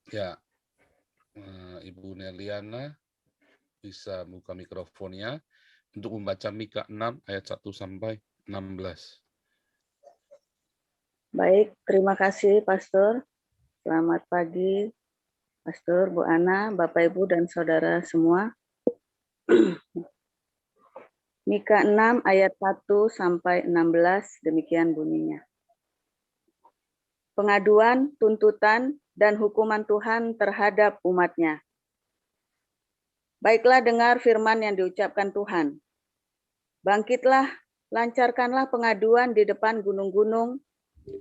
Ya, Ibu Neliana bisa buka mikrofonnya untuk membaca Mika 6 ayat 1 sampai 16. Baik, terima kasih Pastor. Selamat pagi Pastor, Bu Ana, Bapak Ibu dan Saudara semua. Mika 6 ayat 1 sampai 16 demikian bunyinya. Pengaduan, tuntutan, dan hukuman Tuhan terhadap umatnya. Baiklah dengar firman yang diucapkan Tuhan. Bangkitlah, lancarkanlah pengaduan di depan gunung-gunung,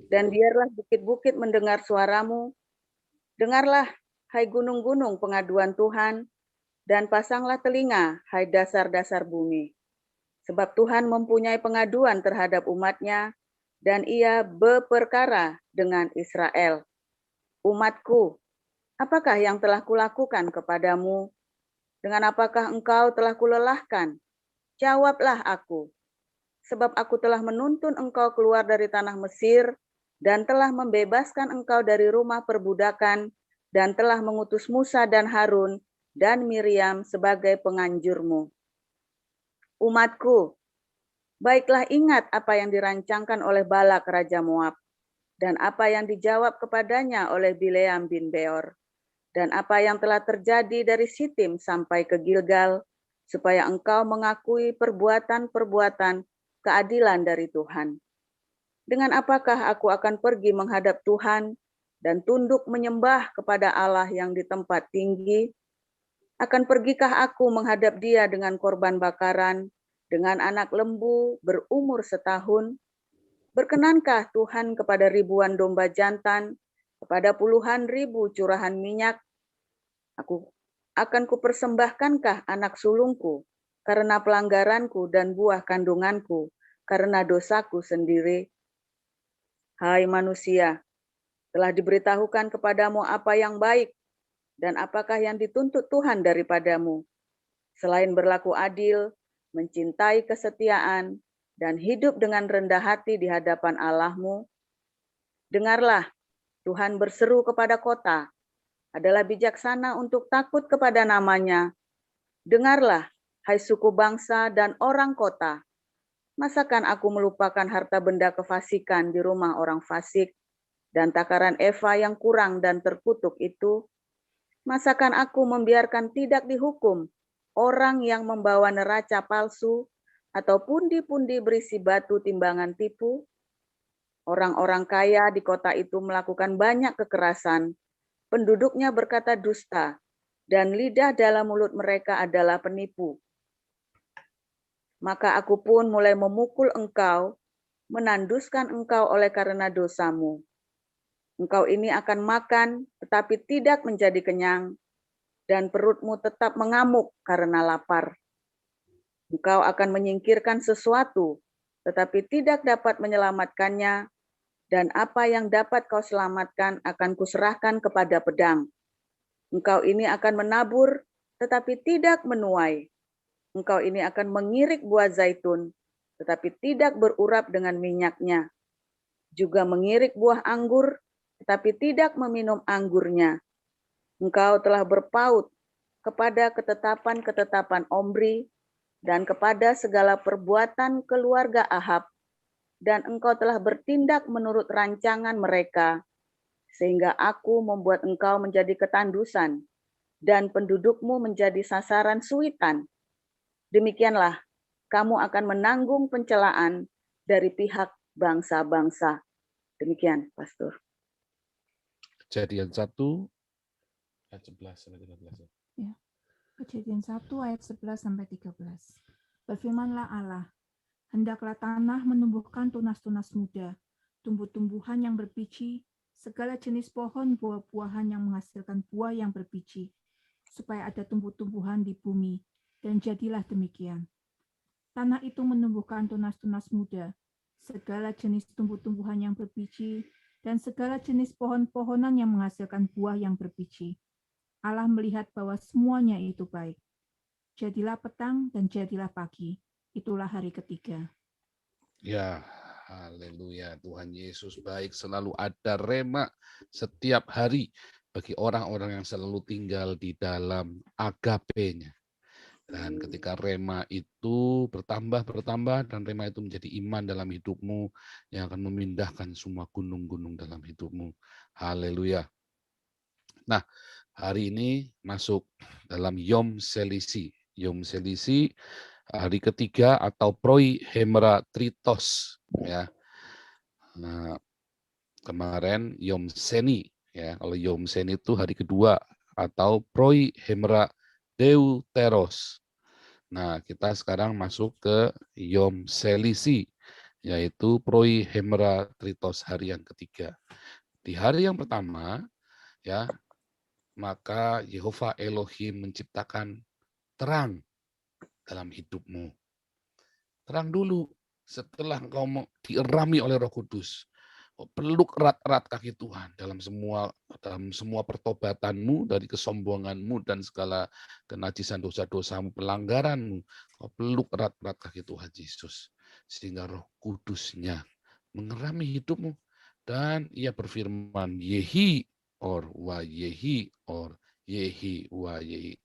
dan biarlah bukit-bukit mendengar suaramu. Dengarlah, hai gunung-gunung, pengaduan Tuhan, dan pasanglah telinga, hai dasar-dasar bumi. Sebab Tuhan mempunyai pengaduan terhadap umatnya, dan ia berperkara dengan Israel. Umatku, apakah yang telah kulakukan kepadamu? Dengan apakah engkau telah kulelahkan? Jawablah aku. Sebab aku telah menuntun engkau keluar dari tanah Mesir, dan telah membebaskan engkau dari rumah perbudakan, dan telah mengutus Musa dan Harun dan Miriam sebagai penganjurmu. Umatku, baiklah ingat apa yang dirancangkan oleh Balak Raja Moab, dan apa yang dijawab kepadanya oleh Bileam bin Beor, dan apa yang telah terjadi dari Sitim sampai ke Gilgal, supaya engkau mengakui perbuatan-perbuatan keadilan dari Tuhan. Dengan apakah aku akan pergi menghadap Tuhan dan tunduk menyembah kepada Allah yang di tempat tinggi? Akan pergikah aku menghadap Dia dengan korban bakaran, dengan anak lembu berumur setahun? Berkenankah Tuhan kepada ribuan domba jantan, kepada puluhan ribu curahan minyak? Aku akan kupersembahkankah anak sulungku karena pelanggaranku dan buah kandunganku karena dosaku sendiri? Hai manusia, telah diberitahukan kepadamu apa yang baik dan apakah yang dituntut Tuhan daripadamu, selain berlaku adil, mencintai kesetiaan, dan hidup dengan rendah hati di hadapan Allahmu. Dengarlah, Tuhan berseru kepada kota, adalah bijaksana untuk takut kepada namanya. Dengarlah, hai suku bangsa dan orang kota, masakan aku melupakan harta benda kefasikan di rumah orang fasik, dan takaran eva yang kurang dan terkutuk itu? Masakan aku membiarkan tidak dihukum orang yang membawa neraca palsu atau pundi-pundi berisi batu timbangan tipu? Orang-orang kaya di kota itu melakukan banyak kekerasan. Penduduknya berkata dusta, dan lidah dalam mulut mereka adalah penipu. Maka aku pun mulai memukul engkau, menanduskan engkau oleh karena dosamu. Engkau ini akan makan, tetapi tidak menjadi kenyang, dan perutmu tetap mengamuk karena lapar. Engkau akan menyingkirkan sesuatu, tetapi tidak dapat menyelamatkannya, dan apa yang dapat kau selamatkan akan kuserahkan kepada pedang. Engkau ini akan menabur, tetapi tidak menuai. Engkau ini akan mengirik buah zaitun, tetapi tidak berurap dengan minyaknya. Juga mengirik buah anggur, tetapi tidak meminum anggurnya. Engkau telah berpaut kepada ketetapan-ketetapan Omri dan kepada segala perbuatan keluarga Ahab, dan engkau telah bertindak menurut rancangan mereka, sehingga aku membuat engkau menjadi ketandusan dan pendudukmu menjadi sasaran suitan. Demikianlah kamu akan menanggung pencelaan dari pihak bangsa-bangsa. Demikian, Pastor. Kejadian 1 ayat 11 sampai 13. Ya. Kejadian 1 ayat 11 sampai 13. Berfirmanlah Allah, hendaklah tanah menumbuhkan tunas-tunas muda, tumbuh-tumbuhan yang berbiji, segala jenis pohon buah-buahan yang menghasilkan buah yang berbiji, supaya ada tumbuh-tumbuhan di bumi, dan jadilah demikian. Tanah itu menumbuhkan tunas-tunas muda, segala jenis tumbuh-tumbuhan yang berbiji, dan segala jenis pohon-pohonan yang menghasilkan buah yang berbiji. Allah melihat bahwa semuanya itu baik. Jadilah petang dan jadilah pagi. Itulah hari ketiga. Ya, haleluya. Tuhan Yesus baik, selalu ada rema setiap hari bagi orang-orang yang selalu tinggal di dalam agape-nya. Dan ketika rema itu bertambah dan rema itu menjadi iman dalam hidupmu yang akan memindahkan semua gunung-gunung dalam hidupmu. Haleluya. Nah, hari ini masuk dalam Yom Selisi. Yom Selisi hari ketiga atau Proi Hemera Tritos, ya. Nah, kemarin Yom Seni, ya. Kalau Yom Seni itu hari kedua atau Proi Hemera Deuteros. Nah, kita sekarang masuk ke Yom Selisi, yaitu Proi Hemera Tritos hari yang ketiga. Di hari yang pertama, ya, maka Yehova Elohim menciptakan terang dalam hidupmu. Terang dulu setelah engkau dierami oleh Roh Kudus. Peluk erat-erat kaki Tuhan dalam semua pertobatanmu dari kesombonganmu dan segala kenajisan dosa-dosamu, pelanggaranmu. Kau peluk erat-erat kaki Tuhan Yesus sehingga Roh Kudusnya mengerami hidupmu dan Ia berfirman Yehi or wa Yehi or Yehi wa Yehi.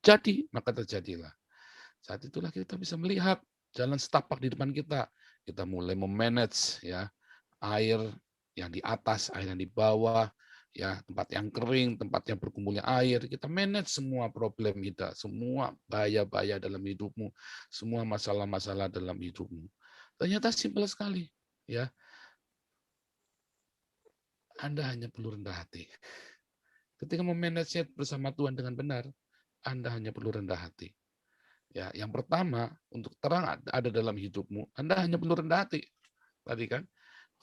Jadi maka terjadilah. Saat itulah kita bisa melihat jalan setapak di depan kita. Kita mulai memanage ya air yang di atas, air yang di bawah, ya tempat yang kering, tempat yang berkumpulnya air. Kita manage semua problem kita, semua bahaya-bahaya dalam hidupmu, semua masalah-masalah dalam hidupmu. Ternyata simpel sekali, ya. Anda hanya perlu rendah hati. Ketika memanage bersama Tuhan dengan benar, Anda hanya perlu rendah hati. Ya, yang pertama untuk terang ada dalam hidupmu, Anda hanya perlu rendah hati. Tadi kan,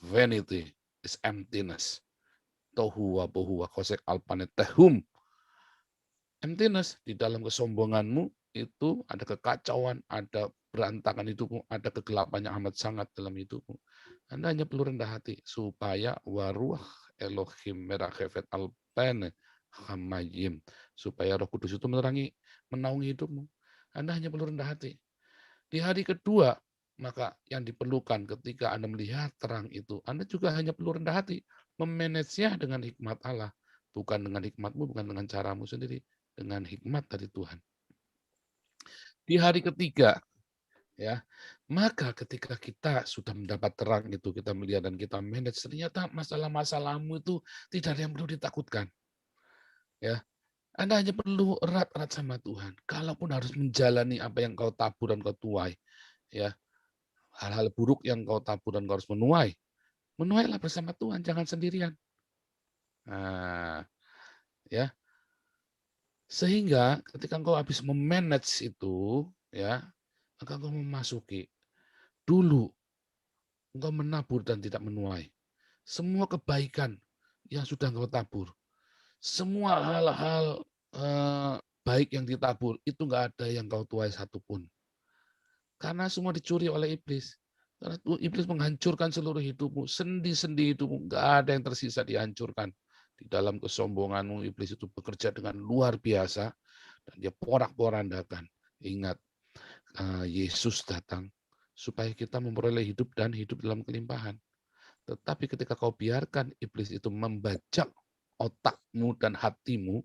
vanity is emptiness. Tohu wa bohu wa kosek alpanetehum. Emptiness di dalam kesombonganmu itu ada kekacauan, ada berantakan hidupmu, ada kegelapan yang amat sangat dalam hidupmu. Anda hanya perlu rendah hati supaya waruh Elohim merachefet alpane hamayim, supaya Roh Kudus itu menaungi hidupmu. Anda hanya perlu rendah hati. Di hari kedua, maka yang diperlukan ketika Anda melihat terang itu, Anda juga hanya perlu rendah hati, memanage-nya dengan hikmat Allah, bukan dengan hikmatmu, bukan dengan caramu sendiri, dengan hikmat dari Tuhan. Di hari ketiga, ya, maka ketika kita sudah mendapat terang itu, kita melihat dan kita manage, ternyata masalah-masalahmu itu tidak ada yang perlu ditakutkan. Ya, Anda hanya perlu erat-erat sama Tuhan. Kalaupun harus menjalani apa yang kau tabur dan kau tuai, ya, hal-hal buruk yang kau tabur dan kau harus menuai, menuailah bersama Tuhan, jangan sendirian. Nah, ya, sehingga ketika engkau habis memanage itu, ya, maka engkau memasuki. Dulu engkau menabur dan tidak menuai. Semua kebaikan yang sudah engkau tabur, semua hal-hal baik yang ditabur, itu enggak ada yang kau tuai satupun. Karena semua dicuri oleh iblis. Karena iblis menghancurkan seluruh hidupmu, sendi-sendi hidupmu, enggak ada yang tersisa dihancurkan. Di dalam kesombonganmu, iblis itu bekerja dengan luar biasa, dan dia porak-porandakan. Ingat, Yesus datang supaya kita memperoleh hidup dan hidup dalam kelimpahan. Tetapi ketika kau biarkan iblis itu membajak otakmu dan hatimu,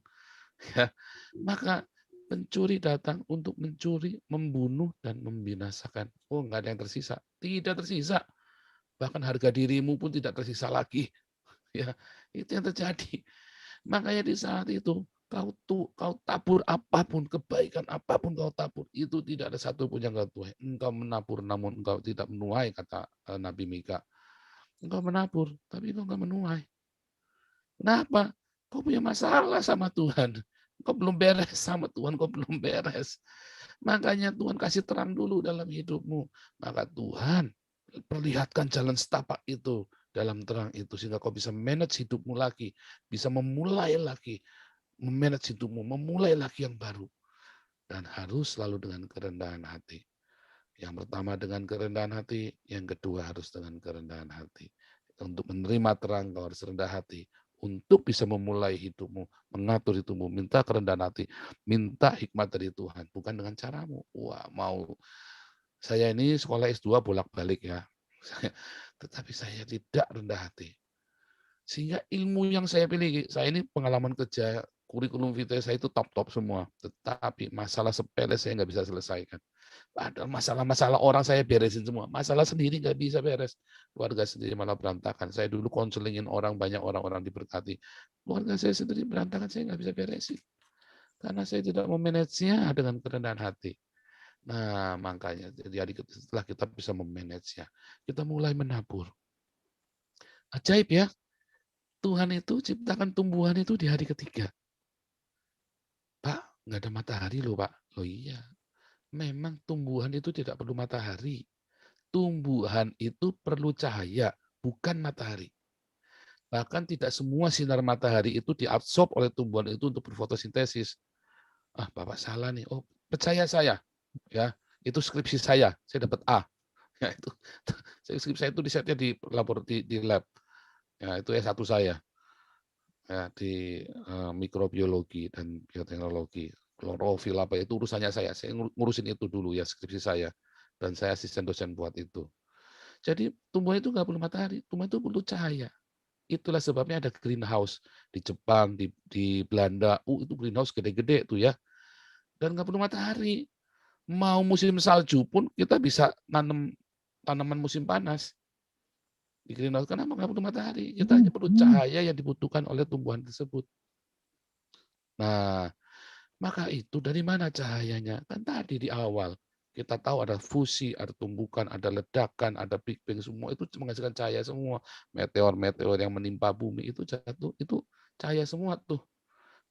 ya, maka pencuri datang untuk mencuri, membunuh, dan membinasakan. Oh, enggak ada yang tersisa. Tidak tersisa. Bahkan harga dirimu pun tidak tersisa lagi. Ya, itu yang terjadi. Makanya di saat itu kau tabur apapun, kebaikan apapun kau tabur, itu tidak ada satupun yang kau tuai. Engkau menabur namun engkau tidak menuai, kata Nabi Mika. Engkau menabur, tapi engkau enggak menuai. Kenapa? Kau punya masalah sama Tuhan. Kau belum beres sama Tuhan, kau belum beres. Makanya Tuhan kasih terang dulu dalam hidupmu. Maka Tuhan perlihatkan jalan setapak itu dalam terang itu, sehingga kau bisa manage hidupmu lagi, bisa memulai lagi, memanage hidupmu, memulai lagi yang baru. Dan harus selalu dengan kerendahan hati. Yang pertama dengan kerendahan hati, yang kedua harus dengan kerendahan hati. Untuk menerima terang kau harus rendah hati. Untuk bisa memulai hidupmu, mengatur hidupmu, minta kerendahan hati, minta hikmat dari Tuhan, bukan dengan caramu. Wah, saya ini sekolah S2 bolak-balik ya. Tetapi saya tidak rendah hati. Sehingga ilmu yang saya pilih, saya ini pengalaman kerja, kurikulum vitae saya itu top-top semua. Tetapi masalah sepele saya nggak bisa selesaikan. Padahal masalah-masalah orang saya beresin semua. Masalah sendiri nggak bisa beres. Keluarga sendiri malah berantakan. Saya dulu konselingin orang, banyak orang-orang diberkati. Keluarga saya sendiri berantakan, saya nggak bisa beresin. Karena saya tidak memanagenya dengan kerendahan hati. Nah, makanya jadi setelah kita bisa memanagenya, kita mulai menabur. Ajaib ya, Tuhan itu ciptakan tumbuhan itu di hari ketiga. Pak, nggak ada matahari loh Pak. Loh iya, memang tumbuhan itu tidak perlu matahari. Tumbuhan itu perlu cahaya, bukan matahari. Bahkan tidak semua sinar matahari itu diabsorb oleh tumbuhan itu untuk berfotosintesis. Ah, Bapak salah nih. Oh, percaya saya. Ya, itu skripsi saya dapat A. Ya, itu skripsi saya itu risetnya di di lab. Ya, itu S1 saya. Ya, di mikrobiologi dan bioteknologi. Klorofil apa itu urusannya saya. Saya ngurusin itu dulu ya skripsi saya. Dan saya asisten dosen buat itu. Jadi tumbuhan itu nggak perlu matahari, tumbuhan itu perlu cahaya. Itulah sebabnya ada greenhouse di Jepang, di Belanda. Itu greenhouse gede-gede tuh ya. Dan nggak perlu matahari. Mau musim salju pun kita bisa nanam tanaman musim panas. Di greenhouse kenapa nggak perlu matahari? Kita hanya perlu cahaya yang dibutuhkan oleh tumbuhan tersebut. Nah, maka itu dari mana cahayanya? Kan tadi di awal kita tahu ada fusi, ada tumbukan, ada ledakan, ada Big Bang, semua itu menghasilkan cahaya semua. Meteor-meteor yang menimpa bumi itu jatuh, itu cahaya semua tuh.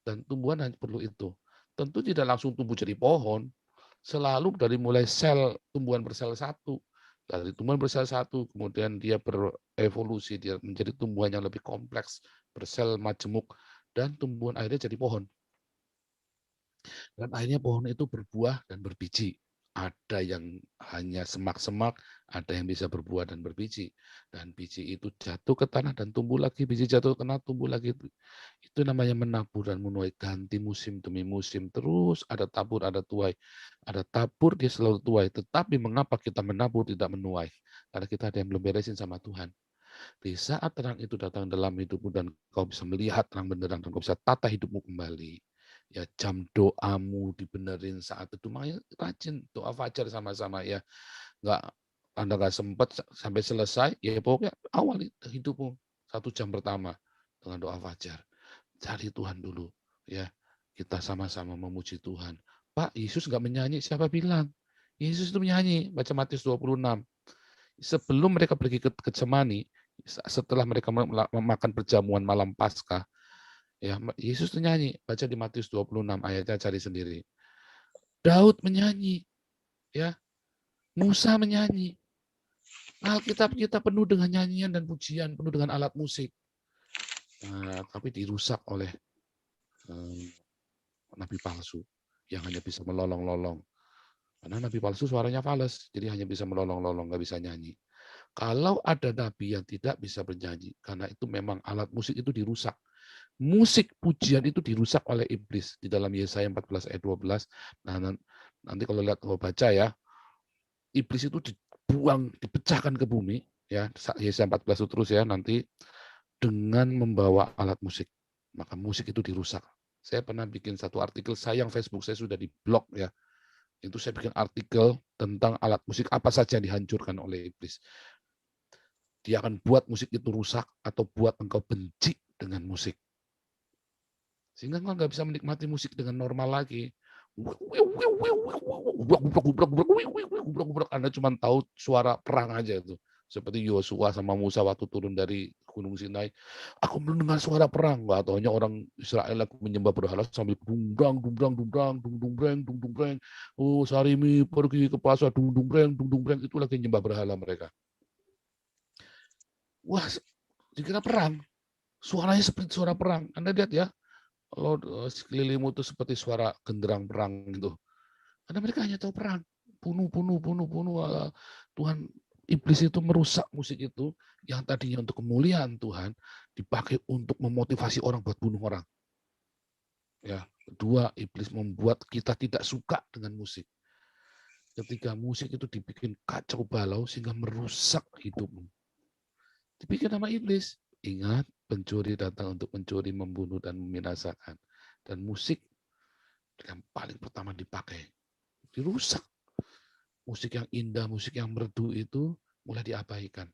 Dan tumbuhan hanya perlu itu. Tentu tidak langsung tumbuh jadi pohon. Selalu dari mulai sel, tumbuhan bersel satu. Dari tumbuhan bersel satu, kemudian dia berevolusi, dia menjadi tumbuhan yang lebih kompleks, bersel majemuk, dan tumbuhan akhirnya jadi pohon. Dan akhirnya pohon itu berbuah dan berbiji. Ada yang hanya semak-semak, ada yang bisa berbuah dan berbiji. Dan biji itu jatuh ke tanah dan tumbuh lagi, biji jatuh ke tanah, tumbuh lagi. Itu namanya menabur dan menuai, ganti musim demi musim. Terus ada tabur, ada tuai. Ada tabur, dia selalu tuai. Tetapi mengapa kita menabur tidak menuai? Karena kita ada yang belum beresin sama Tuhan. Di saat terang itu datang dalam hidupmu dan kau bisa melihat terang benderang dan kau bisa tata hidupmu kembali. Ya jam doamu dibenerin saat itu. Makanya rajin doa fajar sama-sama ya. Nggak, Anda nggak sempat sampai selesai, ya pokoknya awal hidupmu 1 jam pertama dengan doa fajar. Cari Tuhan dulu. Ya, kita sama-sama memuji Tuhan. Pak, Yesus nggak menyanyi, siapa bilang? Yesus itu menyanyi, baca Matius 26. Sebelum mereka pergi ke Getsemani, setelah mereka memakan perjamuan malam Paskah, ya Yesus itu nyanyi, baca di Matius 26 ayatnya, cari sendiri. Daud menyanyi, ya, Musa menyanyi. Alkitab kita penuh dengan nyanyian dan pujian, penuh dengan alat musik. Tapi dirusak oleh nabi palsu yang hanya bisa melolong-lolong. Karena nabi palsu suaranya fales, jadi hanya bisa melolong-lolong, nggak bisa nyanyi. Kalau ada nabi yang tidak bisa bernyanyi, karena itu memang alat musik itu dirusak. Musik pujian itu dirusak oleh iblis di dalam Yesaya 14 ayat 12. Nah, nanti kalau lihat, kalau baca ya, iblis itu dibuang, dipecahkan ke bumi, ya, Yesaya 14 itu terus ya, nanti dengan membawa alat musik. Maka musik itu dirusak. Saya pernah bikin satu artikel, sayang Facebook saya sudah diblok ya. Itu saya bikin artikel tentang alat musik apa saja yang dihancurkan oleh iblis. Dia akan buat musik itu rusak atau buat engkau benci dengan musik. Sehingga engkau nggak bisa menikmati musik dengan normal lagi. Anda cuma tahu suara perang aja itu. Seperti Yosua sama Musa waktu turun dari Gunung Sinai. Aku mendengar suara perang. Nggak taunya orang Israel aku menyembah berhala sambil dumbrang, dumbrang, dumbrang, dumbreng, dumbreng. Oh, Sarimi pergi ke pasar, dumbreng, dumbreng. Itu lagi menyembah berhala mereka. Wah, dikira perang. Suaranya seperti suara perang. Anda lihat ya, kalau sekelilingmu itu seperti suara genderang perang gitu. Karena mereka hanya tahu perang. Bunuh, bunuh, bunuh, bunuh. Tuhan, iblis itu merusak musik itu yang tadinya untuk kemuliaan Tuhan dipakai untuk memotivasi orang buat bunuh orang. Ya, kedua, iblis membuat kita tidak suka dengan musik. Ketika musik itu dibikin kacau balau sehingga merusak hidupmu. Dibikin sama iblis. Ingat, pencuri datang untuk mencuri, membunuh, dan membinasakan. Dan musik yang paling pertama dipakai, dirusak. Musik yang indah, musik yang merdu itu mulai diabaikan.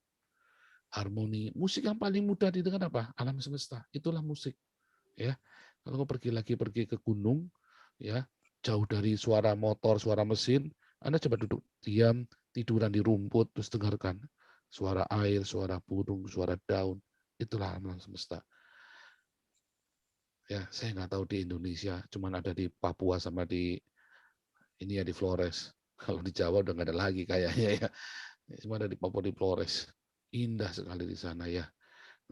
Harmoni, musik yang paling mudah didengar apa? Alam semesta, itulah musik. Ya, kalau pergi ke gunung, ya, jauh dari suara motor, suara mesin, Anda coba duduk diam, tiduran di rumput, terus dengarkan suara air, suara burung, suara daun, itulah alam semesta. Ya, saya nggak tahu di Indonesia, cuman ada di Papua sama di ini ya di Flores. Kalau di Jawa udah nggak ada lagi kayaknya ya. Cuma ada di Papua di Flores. Indah sekali di sana ya.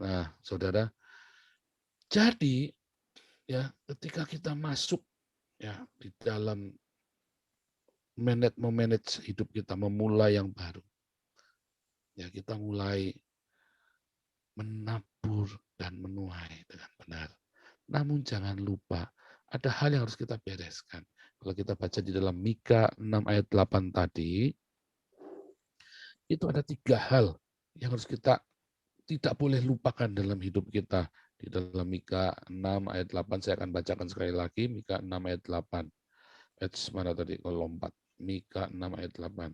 Nah, saudara, jadi ya ketika kita masuk ya di dalam memanage hidup kita, memulai yang baru. Ya, kita mulai menabur dan menuai dengan benar. Namun jangan lupa ada hal yang harus kita bereskan. Kalau kita baca di dalam Mika 6 ayat 8 tadi, itu ada 3 hal yang harus kita tidak boleh lupakan dalam hidup kita. Di dalam Mika 6 ayat 8, saya akan bacakan sekali lagi, Mika 6 ayat 8. Ayat mana tadi kalau lompat? Mika 6 ayat 8.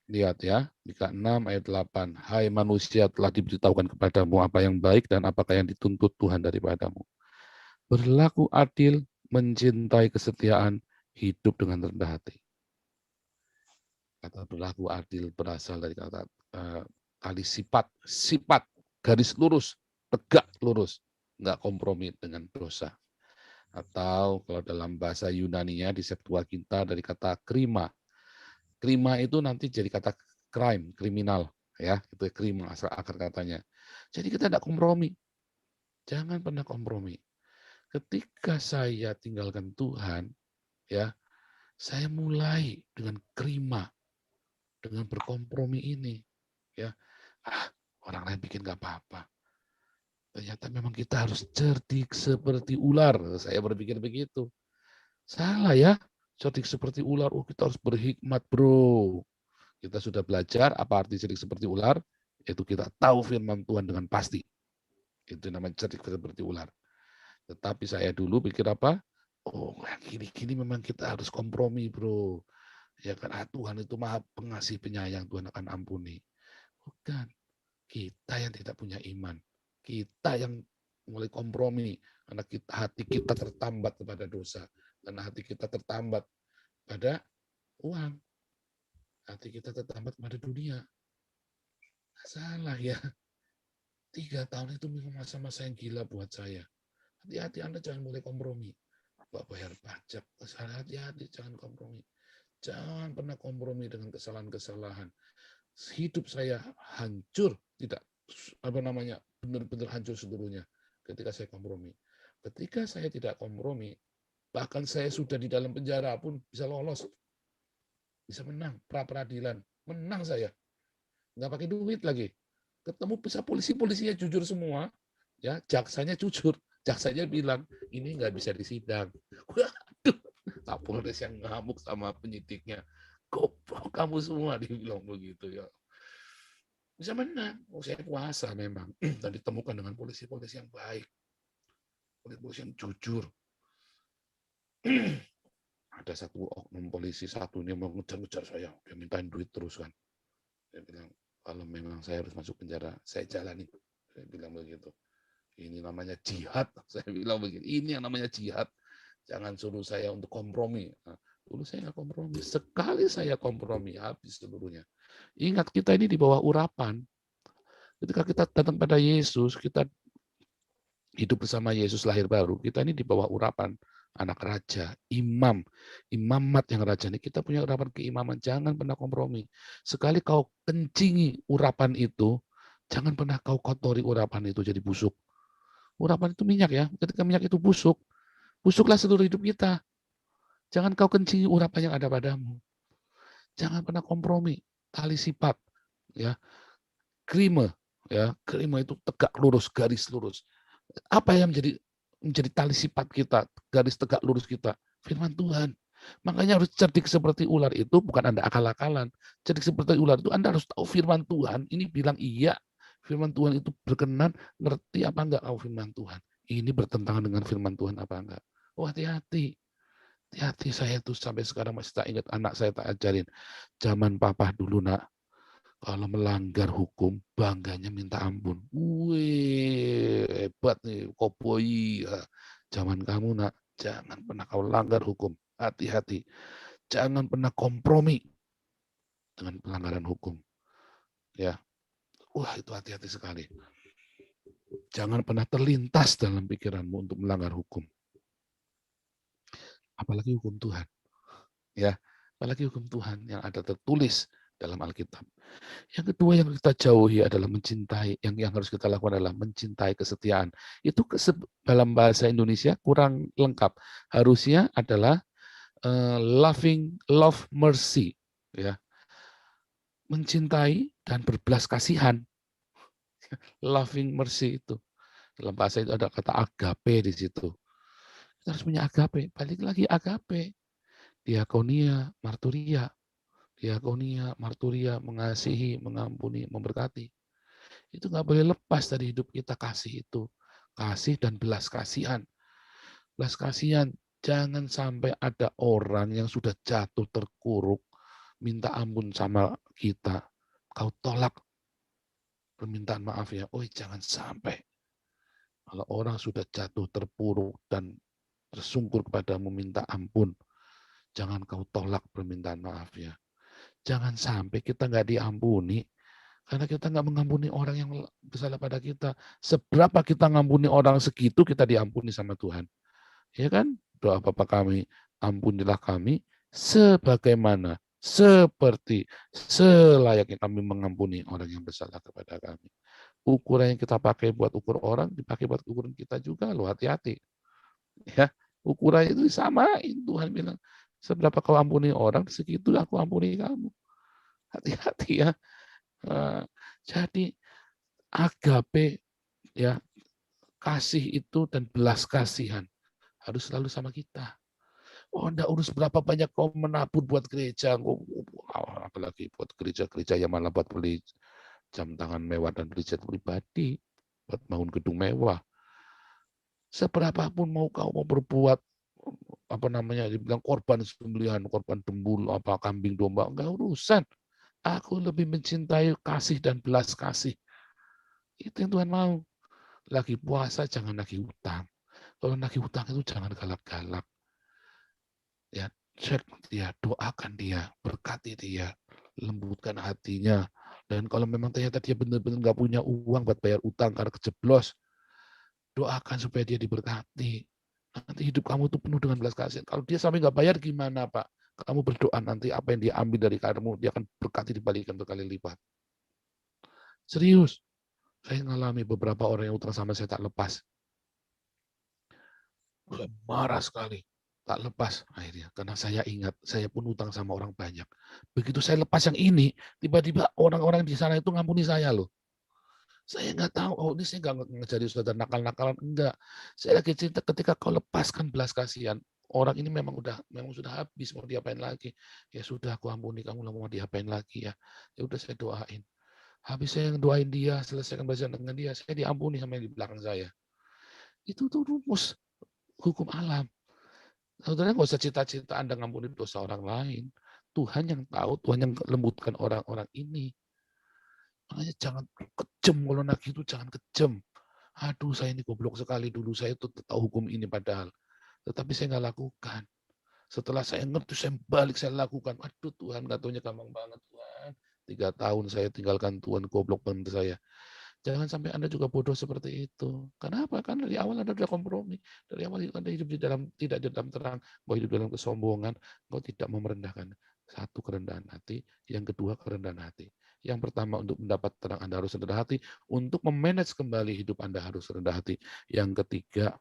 Lihat ya, Mika 6 ayat 8. Hai manusia, telah diberitahukan kepadamu apa yang baik dan apakah yang dituntut Tuhan daripadamu. Berlaku adil, mencintai kesetiaan, hidup dengan rendah hati. Kata berlaku adil berasal dari kata tali sifat, garis lurus, tegak lurus, nggak kompromi dengan dosa. Atau kalau dalam bahasa Yunani-nya di Septuaginta dari kata krima. Krima itu nanti jadi kata crime, kriminal, ya, itu krima asal akar katanya. Jadi kita tidak kompromi. Jangan pernah kompromi. Ketika saya tinggalkan Tuhan, ya, saya mulai dengan krima, dengan berkompromi ini, ya. Orang lain bikin nggak apa-apa. Ternyata memang kita harus cerdik seperti ular. Saya berpikir begitu. Salah ya, cerdik seperti ular. Oh, kita harus berhikmat, bro. Kita sudah belajar apa arti cerdik seperti ular, yaitu kita tahu firman Tuhan dengan pasti. Itu namanya cerdik seperti ular. Tetapi saya dulu pikir apa? Oh, yang gini-gini memang kita harus kompromi, bro. Ya kan, Tuhan itu maha pengasih penyayang, Tuhan akan ampuni. Bukan. Kita yang tidak punya iman. Kita yang mulai kompromi. Karena hati kita tertambat kepada dosa. Karena hati kita tertambat pada uang. Hati kita tertambat kepada dunia. Salah ya. 3 tahun itu memang masa-masa yang gila buat saya. Hati-hati Anda jangan mulai kompromi. Bapak bayar pajak, hati-hati jangan kompromi. Jangan pernah kompromi dengan kesalahan-kesalahan. Hidup saya hancur, tidak benar-benar hancur seluruhnya ketika saya kompromi. Ketika saya tidak kompromi, bahkan saya sudah di dalam penjara pun bisa lolos, bisa menang pra-peradilan, menang saya, nggak pakai duit lagi. Ketemu bisa polisinya jujur semua, ya jaksanya jujur, jaksanya bilang ini nggak bisa disidang. Waduh, Kapolres yang ngamuk sama penyidiknya, goblok kamu semua, dibilang begitu ya. Bisa menang. Oh, saya puasa memang. Dan ditemukan dengan polisi-polisi yang baik. Polisi yang jujur. Ada satu oknum polisi satunya mau ngejar-ngejar saya. Dia mintain duit terus kan. Saya bilang, kalau memang saya harus masuk penjara, saya jalani. Saya bilang begitu. Ini namanya jihad. Saya bilang begitu. Ini yang namanya jihad. Jangan suruh saya untuk kompromi. Nah, dulu saya nggak kompromi. Sekali saya kompromi, habis seluruhnya. Ingat, kita ini di bawah urapan. Ketika kita datang pada Yesus, kita hidup bersama Yesus lahir baru, kita ini di bawah urapan anak raja, imamat yang raja ini. Kita punya urapan keimaman, jangan pernah kompromi. Sekali kau kencingi urapan itu, jangan pernah kau kotori urapan itu jadi busuk. Urapan itu minyak ya, ketika minyak itu busuk, busuklah seluruh hidup kita. Jangan kau kencingi urapan yang ada padamu. Jangan pernah kompromi, tali sifat, ya, krima, ya, krima itu tegak lurus, garis lurus. Apa yang menjadi tali sifat kita, garis tegak lurus kita? Firman Tuhan. Makanya harus cerdik seperti ular itu bukan Anda akal-akalan. Cerdik seperti ular itu Anda harus tahu firman Tuhan. Ini bilang iya, firman Tuhan itu berkenan, ngerti apa enggak kau firman Tuhan. Ini bertentangan dengan firman Tuhan apa enggak. Oh hati-hati. Hati-hati, saya tuh sampai sekarang masih tak ingat, anak saya tak ajarin. Zaman papa dulu nak, kalau melanggar hukum, bangganya minta ampun. Wih, hebat nih, koboi. Zaman kamu nak, jangan pernah kau langgar hukum. Hati-hati. Jangan pernah kompromi dengan pelanggaran hukum. Ya, wah itu hati-hati sekali. Jangan pernah terlintas dalam pikiranmu untuk melanggar hukum. Apalagi hukum Tuhan. Ya, apalagi hukum Tuhan yang ada tertulis dalam Alkitab. Yang kedua yang kita jauhi adalah mencintai. Yang harus kita lakukan adalah mencintai kesetiaan. Itu dalam bahasa Indonesia kurang lengkap. Harusnya adalah love mercy, ya, mencintai dan berbelas kasihan. Loving mercy itu dalam bahasa itu ada kata agape di situ. Kita harus punya agape. Balik lagi agape, diakonia, marturia. Diakonia, marturia, mengasihi, mengampuni, memberkati. Itu nggak boleh lepas dari hidup kita, kasih itu. Kasih dan belas kasihan. Belas kasihan, jangan sampai ada orang yang sudah jatuh terkuruk, minta ampun sama kita. Kau tolak permintaan maaf ya. Oh, jangan sampai. Kalau orang sudah jatuh terpuruk dan tersungkur kepadamu minta ampun, jangan kau tolak permintaan maaf ya. Jangan sampai kita nggak diampuni, karena kita nggak mengampuni orang yang bersalah pada kita. Seberapa kita ngampuni orang, segitu kita diampuni sama Tuhan. Ya kan? Doa Bapa kami, ampunilah kami sebagaimana, seperti, selayaknya kami mengampuni orang yang bersalah kepada kami. Ukuran yang kita pakai buat ukur orang, dipakai buat ukuran kita juga, loh, hati-hati. Ya, ukuran itu disamain. Tuhan bilang, seberapa kau ampuni orang, segitu aku ampuni kamu. Hati-hati ya. Jadi agape, ya, kasih itu dan belas kasihan harus selalu sama kita. Oh, enggak urus berapa banyak kau menabur buat gereja, apalagi buat gereja-gereja yang malah buat beli jam tangan mewah dan beli jet pribadi, buat bangun gedung mewah. Seberapapun mau kau mau berbuat, apa namanya, dibilang korban sembelihan, korban dembul, apa kambing domba, enggak urusan. Aku lebih mencintai kasih dan belas kasih. Itu yang Tuhan mau. Lagi puasa jangan lagi hutang. Kalau lagi hutang itu jangan galak-galak. Ya, cek dia, doakan dia, berkati dia, lembutkan hatinya. Dan kalau memang ternyata dia benar-benar nggak punya uang buat bayar utang karena kejeblos, doakan supaya dia diberkati. Nanti hidup kamu tuh penuh dengan belas kasihan. Kalau dia sampai nggak bayar gimana, Pak? Kamu berdoa nanti apa yang dia ambil dari kamu, dia akan berkati dibalikan berkali lipat. Serius. Saya mengalami beberapa orang yang utang sama saya tak lepas. Saya marah sekali. Tak lepas akhirnya. Karena saya ingat, saya pun utang sama orang banyak. Begitu saya lepas yang ini, tiba-tiba orang-orang di sana itu ngampuni saya loh. Saya nggak tahu, oh ini saya nggak ngejadi saudara nakal-nakalan, enggak. Saya lagi cerita ketika kau lepaskan belas kasihan, orang ini memang sudah habis, mau diapain lagi. Ya sudah, aku ampuni kamu, mau diapain lagi ya. Ya udah saya doain. Habis saya doain dia, selesaikan bacaan dengan dia, saya diampuni sama yang di belakang saya. Itu tuh rumus hukum alam. Saudara nggak usah cita-cita Anda ngampuni dosa orang lain. Tuhan yang tahu, Tuhan yang lembutkan orang-orang ini. Makanya jangan kejam, kalau nagih itu jangan kejam. Aduh, saya ini goblok sekali, dulu saya tuh tahu hukum ini padahal. Tetapi saya nggak lakukan. Setelah saya ngerti, saya balik, saya lakukan. Aduh Tuhan, nggak taunya gampang banget Tuhan. 3 tahun saya tinggalkan Tuhan, goblok banget saya. Jangan sampai Anda juga bodoh seperti itu. Kenapa? Karena dari awal Anda sudah kompromi. Dari awal Anda hidup tidak di dalam terang, kau hidup dalam kesombongan, kau tidak mau merendahkan. Satu, kerendahan hati. Yang kedua, kerendahan hati. Yang pertama, untuk mendapat terang Anda harus rendah hati. Untuk memanage kembali hidup Anda harus rendah hati. Yang ketiga,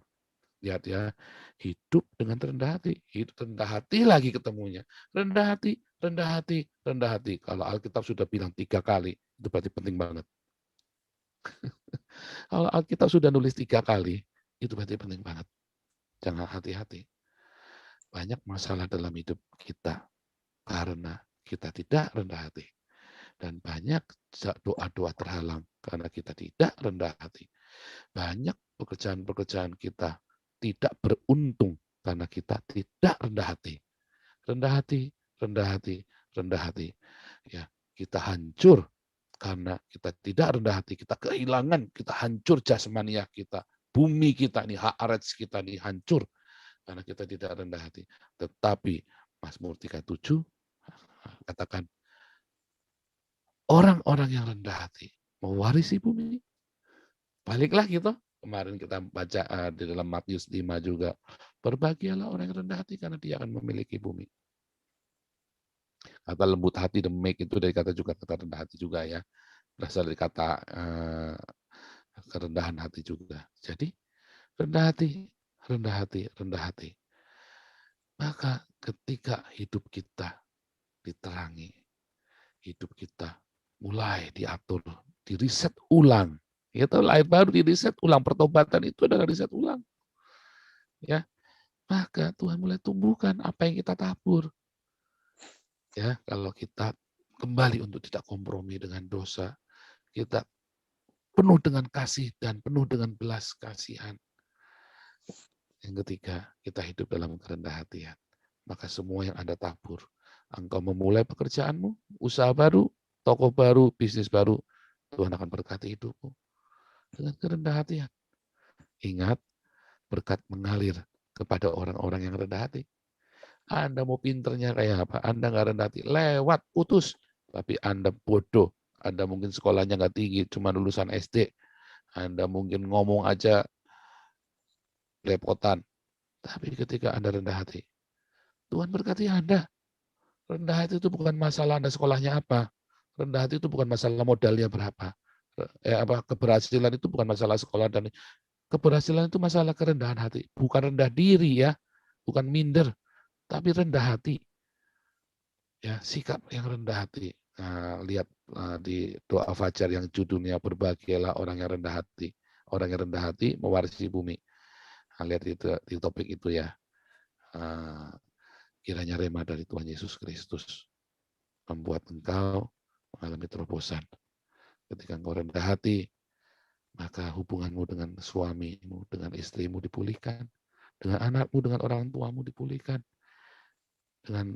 lihat ya, hidup dengan rendah hati. Hidup rendah hati lagi ketemunya. Rendah hati, rendah hati, rendah hati. Kalau Alkitab sudah bilang 3 kali, itu berarti penting banget. Kalau Alkitab sudah nulis 3 kali, itu berarti penting banget. Jangan hati-hati. banyak masalah dalam hidup kita karena kita tidak rendah hati. Dan banyak doa-doa terhalang karena kita tidak rendah hati. Banyak pekerjaan-pekerjaan kita tidak beruntung karena kita tidak rendah hati. Rendah hati, rendah hati, rendah hati. Ya, kita hancur karena kita tidak rendah hati. Kita kehilangan, kita hancur jasmania kita. Bumi kita ini, haaretz kita ini hancur karena kita tidak rendah hati. Tetapi Mazmur 37 katakan, orang-orang yang rendah hati mewarisi bumi. Baliklah gitu. Kemarin kita baca di dalam Matius 5 juga. Berbahagialah orang yang rendah hati karena dia akan memiliki bumi. Kata lembut hati, the meek itu dari kata juga kata rendah hati juga ya. Berasal dari kata kerendahan hati juga. Jadi rendah hati, rendah hati, rendah hati. Maka ketika hidup kita diterangi, hidup kita mulai diatur, diriset ulang. Ya tahu lahir baru diriset ulang, pertobatan itu adalah riset ulang. Ya, maka Tuhan mulai tumbuhkan apa yang kita tabur. Ya, kalau kita kembali untuk tidak kompromi dengan dosa, kita penuh dengan kasih dan penuh dengan belas kasihan. Yang ketiga, kita hidup dalam kerendahan hatian. Maka semua yang Anda tabur, engkau memulai pekerjaanmu, usaha baru, toko baru, bisnis baru, Tuhan akan berkati hidupmu dengan kerendahan hatian. Ingat, berkat mengalir kepada orang-orang yang rendah hati. Anda mau pinternya kayak apa? Anda nggak rendah hati, lewat, putus. Tapi Anda bodoh. Anda mungkin sekolahnya nggak tinggi, cuma lulusan SD. Anda mungkin ngomong aja lepotan. Tapi ketika Anda rendah hati, Tuhan berkati Anda. Rendah hati itu bukan masalah Anda sekolahnya apa. Rendah hati itu bukan masalah modalnya berapa. Keberhasilan itu bukan masalah sekolah dan keberhasilan itu masalah kerendahan hati. Bukan rendah diri ya, bukan minder, tapi rendah hati. Ya, sikap yang rendah hati. Nah, lihat di doa fajar yang judulnya berbahagialah orang yang rendah hati. Orang yang rendah hati mewarisi bumi. Nah, lihat di topik itu ya. Kiranya rema dari Tuhan Yesus Kristus membuat engkau mengalami terobosan. Ketika engkau rendah hati, maka hubunganmu dengan suamimu, dengan istrimu dipulihkan. Dengan anakmu, dengan orang tuamu dipulihkan. Dengan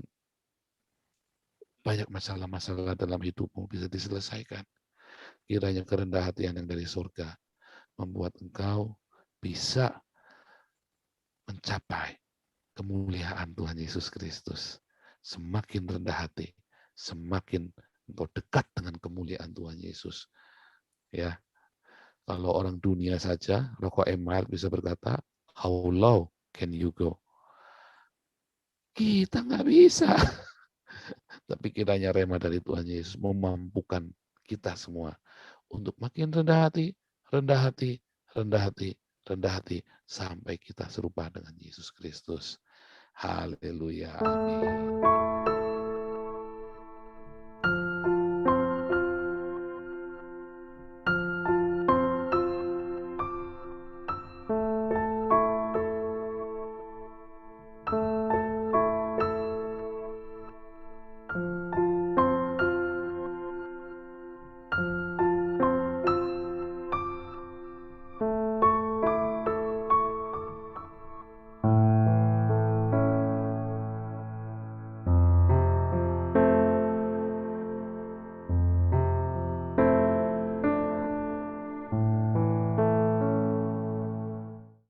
banyak masalah-masalah dalam hidupmu bisa diselesaikan. Kiranya kerendahan hati yang dari surga membuat engkau bisa mencapai kemuliaan Tuhan Yesus Kristus. Semakin rendah hati, semakin engkau dekat dengan kemuliaan Tuhan Yesus. Ya, kalau orang dunia saja, Rocco Emile bisa berkata, how low can you go? Kita nggak bisa. Tapi kiranya rema dari Tuhan Yesus memampukan kita semua untuk makin rendah hati, rendah hati, rendah hati, rendah hati, sampai kita serupa dengan Yesus Kristus. Haleluya, amin.